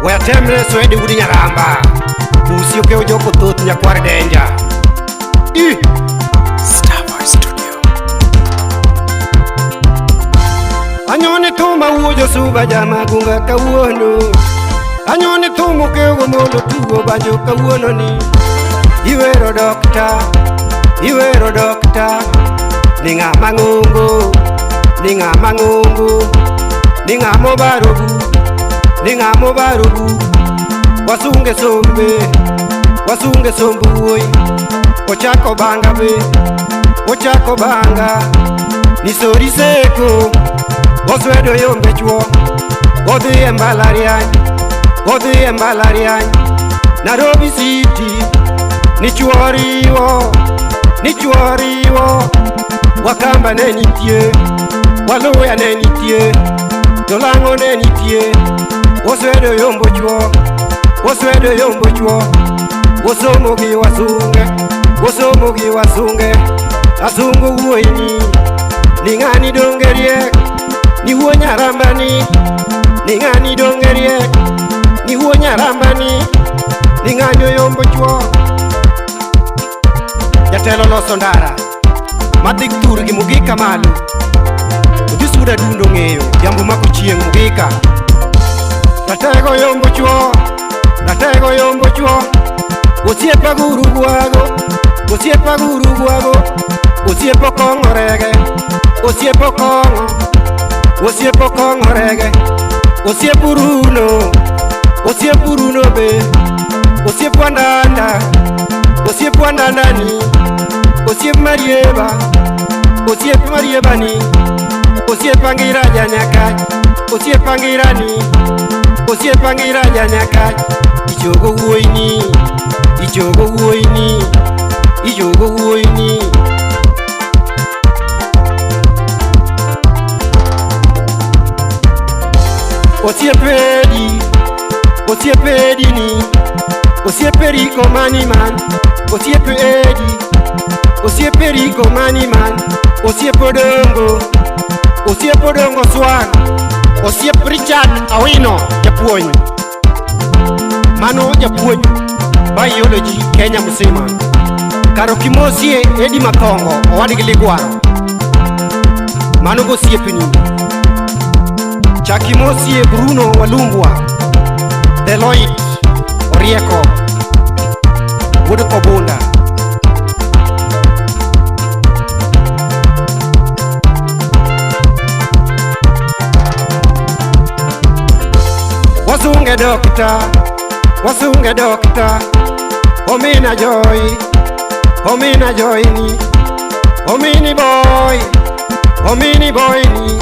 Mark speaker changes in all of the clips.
Speaker 1: We atemre swede udi nyaramba Usio keo joko tot nyakwar denja
Speaker 2: Star Wars Studio.
Speaker 1: Anyone tuma uojo suba jama gunga kawuono Anyone tumo keo gomolo tugo banjo kawuono ni Iwero dokta Ninga mangungu Ninga mangungu Ninga mobarugu Wasunge sombu uoi Ochako banga be Ochako banga Nisori seko Oswedo yombe chwo Odhi embalariany Nairobi City Nichuoriwo Wakamba ne nitie Waluya ne nitie Dolango ne nitie Oswedo yombo chwo Osomo gi wasunge Asungu uoini Ningani dongeriek Ni huo nyarambani Ningani dongeriek Ni huo nyarambani Ningani yombo chwo Jatelo loso ndara Madik tur gi mugika malu Udisuda dundo ng'eyo Jambu mako chieng mugika Ratego yombo chwo Osiepa guru guago Osiepo kongo rege Osiepo kongo rege Osiepuruno be Osiepo andandani Osiep marieba ni Osiep angira janyakach Osiep angira janyakach Ichogo uoini Osiepedi ni Osieperiko maniman Osieperiko maniman Osiepodongo swag Osiep Richard Awino japuonj Mano japuonj Biology Kenya msima Karo kimosie Edi Makongo Owadgi Ligwaro Mano gosiepni Chakimosie Bruno Walumbwa Deloitte Orieko Wudu Kobunda Wasunge dokta Omina joy ni Omini boy ni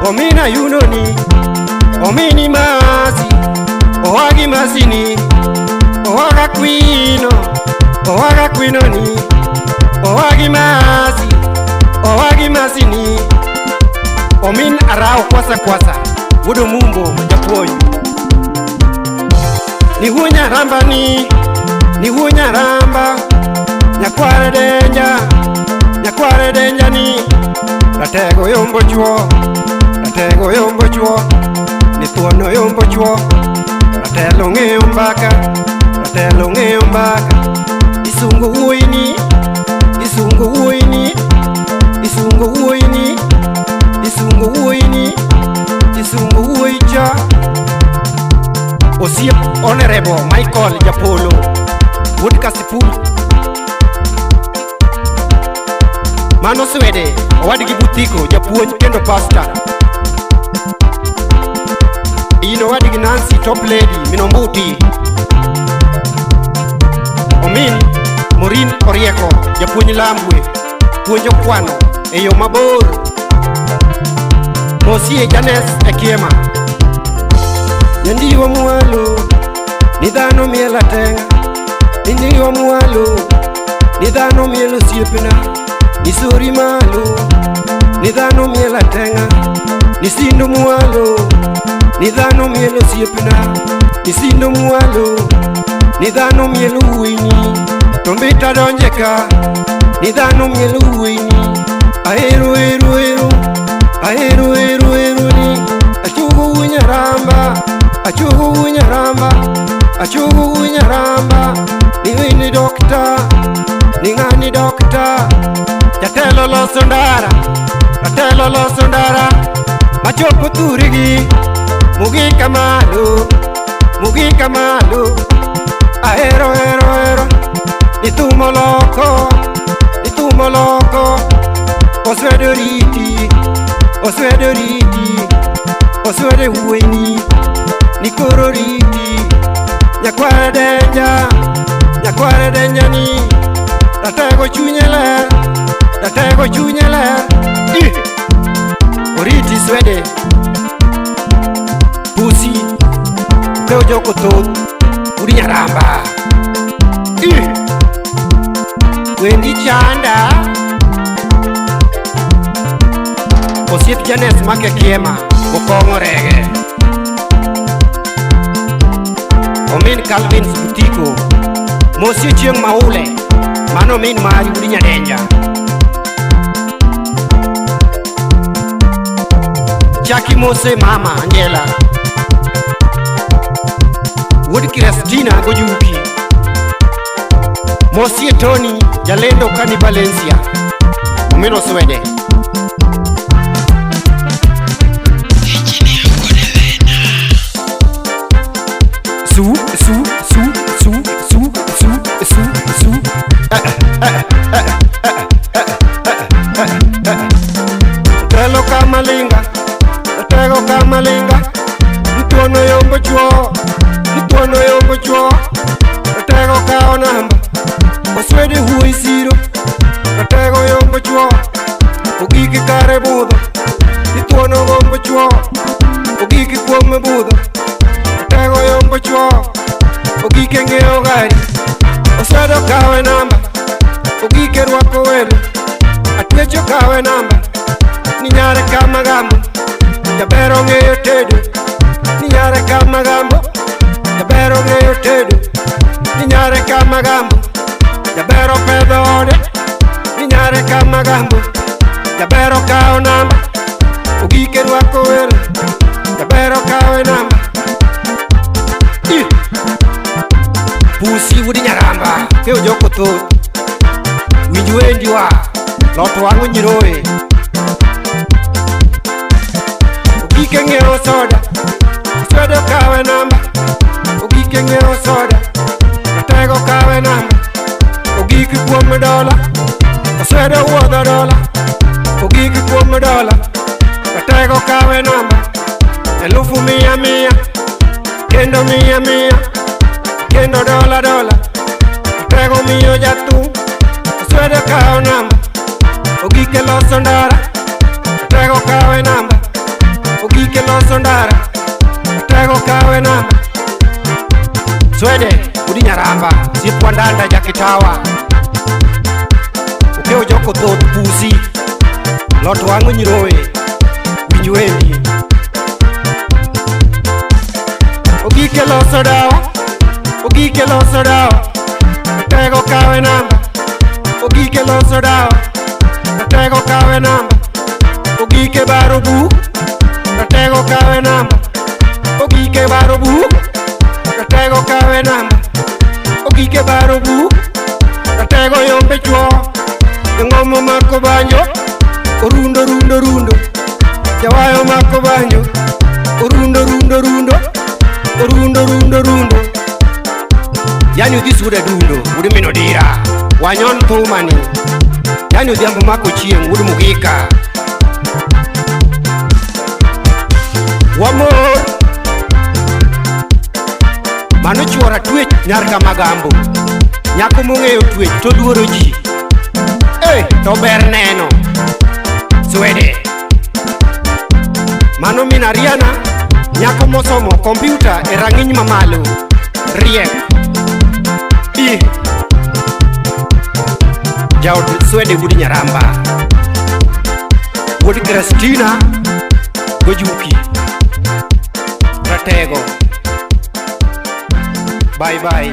Speaker 1: Omina yuno ni Omini masi Owagi masi ni Owaga kwino ni Owagi masi ni Omin arao kwasa Wudo mumbo japuonj Ni huo nyaramba Nyakware denja ni Ratego yombo chwo Ni thuono yombo chwo Ratelo ng'eyo mbaka Isungo uoicha Osiep Honorable Michael Japolo Wood Kasipul Mano Swede Owadgi Butiko japuonj kendo pasta Ino wadgi Nancy Top Lady Minombuti Omin Morin Orieko japuonj Lambwe Puonjo kwano eyo mabor Mosie Janes Ekiema Nyandiwa mwalo Nidhano miela tenga Nyandiwa mwalo Nidhano mielo siepena Nisuri malo Nidhano miela tenga Nisindo mwalo Nidhano mielo siepena Nisindo mwalo Nidhano mielo uini Tombita donjeka Nidhano mielo uini Aero ni Achugo unyara Achugu Nyaramba, ni wini dokta, ni ngani dokta. Jatelo losondara, jatelo losondara. Machopo turigi, Mugika malu, Mugika malu. Aero, ero, ero, ni tu moloko, ni tu moloko. Oswede riti, oswede riti, oswede uweni, ni koro riti. Nyakware denja, nyakware denja ni. Ratego chunyele, ratego chunyele. Oriti swede, pusi, keo joko to, uri Nyaramba. Wendi chanda, osiep Janes make kiema, Bokongo rege. Omin Calvin Butiko, Mosi Chieng Maule, mano min mari uri Nyadenja. Jackie Mose mama Angela, Wood Christina Gojuki, Mosi Tony Jalendo Kani Valencia, Omino Swede. Su Telo kamalinga, tego kamalinga. Nituono yombo chuo, nituono yombo chuo. Tego kao namba, oswede hui siro. Tego yombo chuo, ogiki kare budo. Nituono yombo chuo, ogiki kuome budo. Tego yombo chuo, ogiki ngeo gari. Oswede kawe namba, ogiki rwako welu. Atwecho kawe namba, ni nyare kama gambo. Jabero ng'eyo tedo, ni nyare kama gambo. Jabero ng'eyo tedo, ni nyare kama gambo. Jabero pedho ode, ni nyare kama gambo. Jabero kao namba, ogike rwako welo. Jabero kawe namba. Pusi uri Nyaramba, keo joko to. Winj wendi wa, loto wangu nyiroe. Ogike ng'eo soda, oswede kawe namba. Ogike ng'eo soda, ratego kawe namba. Ogike kuome dola, oswede wuodho dola. Ogike kuome dola, ratego kawe namba. 1,100, kendo 100, kendo dola. Ratego miyo jatung, oswede kawe namba. Ogike loso ndara, ratego kawe namba. Ogike loso ndara, ratego kawe namba. Swede uri Nyaramba, siep Wandanda Jakitawa. Okeo joko thoth pusi, lot wango nyiroe. Winj wendi. Ogike loso dawa, ogike loso dawa. Ratego kawe namba, ogike loso dawa. Ratego kawe namba, ogike baro buk. Ratego kawe namba, ogike baro buk. Ratego kawe namba, ogike baro buk. Ratego yombe chuo, ngomo mako banjo. Orundo rundo rundo, jawayo mako banjo. Orundo rundo rundo, orundo rundo rundo. Yani udhi suda dundo, udi minodira. Wanyon thumani, yani udhiambo mako chieng, udi Mugika. Wamor, mano chuora twech nyar kama gambo. Nyako mong'eyo twech to luoro ji. To ber neno. Swede, mano min Ariana, nyako mosomo kompyuta e rang'iny mamalo. Riek. Jaod Swede uri Nyaramba, Wood Christina Gojuki, ratego. Bye bye.